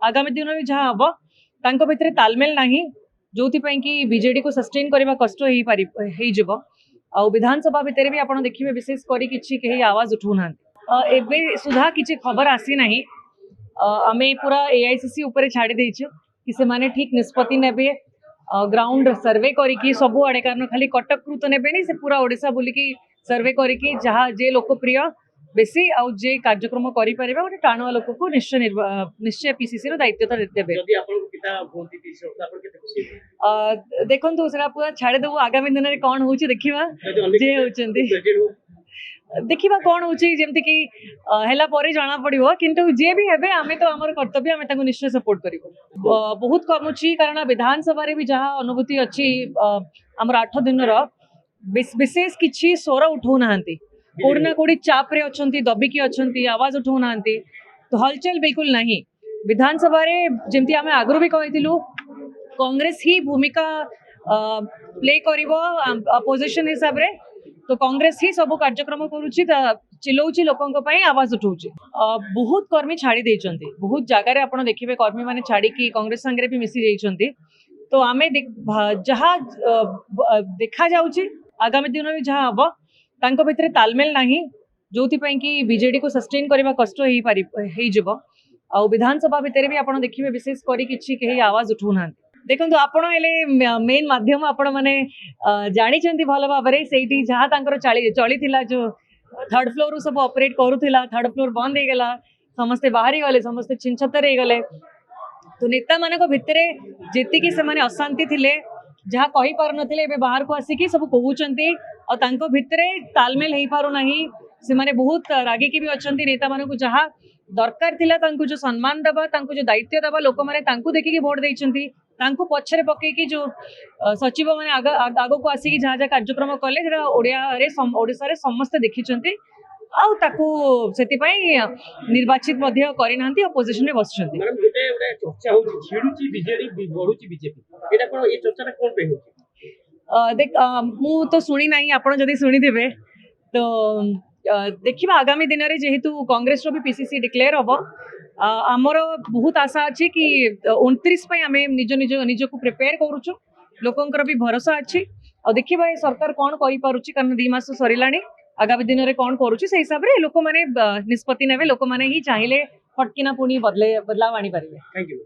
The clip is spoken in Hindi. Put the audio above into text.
आगामी दिन में जहाँ हम तांको भितर तालमेल नहीं जो कि बीजेडी को सस्टेन करने कष्ट हो विधानसभा भितर भी आप देखिए विशेष करी किसी आवाज उठाऊना एबे सुधा किसी खबर आसी ना आम पूरा एआईसीसी उपर छाड़ी देचु कि से माने ठीक निष्पत्ति नेबे ग्राउंड सर्वे करिकी सबु आड़े कारण खाली कटक तो नेबेनी से पूरा ओडिशा बुलिकी सर्वे करिकी जहाँ जे लोकप्रिय बेसी आउ जे कार्यक्रम करि परिबा गोटे टाणुआ लोक को निश्चय पीसीसी रो दायित्व तो देबे जदि आपन पिता भोंती 30 वर्ष आपन केते खुशी देखंतु सेरा पूरा छाड़े देबो आगामी दिन रे कोन होउची देखिबा जे होचंदी देखिबा कोन होउची जेमति कि हेला परे जाना पड़िबो किंतु जे भी हेबे आमे तो हमर कर्तव्य आमे ताको निश्चय सपोर्ट करिबो बहुत कम होची कारण विधानसभा रे भी जहाँ अनुभूति अछि हमर 8 दिन रो विशेष किछि स्वर उठौ नाहंती कोड़ी ना कोड़ी चाप रे अछंती दबिकी अछंती आवाज उठौ नाहंती तो हलचल बिल्कुल नहीं विधानसभा रे जेमति आमे आगरो भी कहितिलु कांग्रेस ही भूमिका प्ले करिवो अपोजिशन हिसाब रे तो कांग्रेस ही सब कार्यक्रम करूची चिल्लाउची लोकंक पई आवाज उठाउची बहुत कर्मी छाड़ी देइचंती बहुत जगह रे आपण देखिबे कर्मी माने छाड़ी कि कांग्रेस संगे भी मिसी जाइचंती तो आमे जहाँ देखा जाउची आगामी दिन में जहाँ हम तांको भितर तालमेल नहीं जो कि बीजेडी को सस्टेन करने कष्ट हो विधानसभा भितर भी आप देखिए विशेष करी किसी आवाज उठाऊना देखो आपण मेन माध्यम आपण मैंने जानी भल भाव से जहाँ चली जो थर्ड फ्लोर सब ऑपरेट करूला थर्ड फ्लोर बंद हो गला समस्ते बाहरी गले समस्ते छिनछतर हो गले तो नेता मान भितर जी से अशांति थिले जहाँ कही पार नथिले एबे बाहर को आसिकी सब कहउचंती और तांको भितरे तालमेल हेई पारो नाही से माने बहुत रागी की भी अछंती नेता माने को जहाँ दरकार थिला तांको जो सम्मान दबा तांको जो दायित्व दबा लोक माने तांको देखि की वोट देइचंती तांको पछरे पके की जो सचिव माने आगो को आसिकी जहाँ जहाँ कार्यक्रम कले जेरा ओडिसा रे समस्त देखिचंती आउ ताकू सेति पई निर्वाचित मध्य करि नांती अपोजिशन रे बसचंती मैडम गोटे गोटे चर्चा होची छिडुची बीजेडी बढ़ुची बीजेपी एटा कोन ए चर्चाटा कोन पे होची देख मु तो सुनी नाही आपण जदी सुनी दिबे तो देखिबा आगामी दिन रे जेहेतु कांग्रेस रो भी पीसीसी डिक्लेयर हबो हमर बहुत आशा अछि कि 29 पई हमें निज निज निज को प्रिपेयर करूछु लोकंकर भी भरोसा अछि और देखिबा ए सरकार कोन करि पारुची कारण 2 मास सरिलानी आगामी दिन में कौन करुच्ची से हिसाब से लोक मैंने निष्पत्ति ने लोक मैंने ही चाहिए फटकिना पुणी बदलाव आनी पारे। Thank you.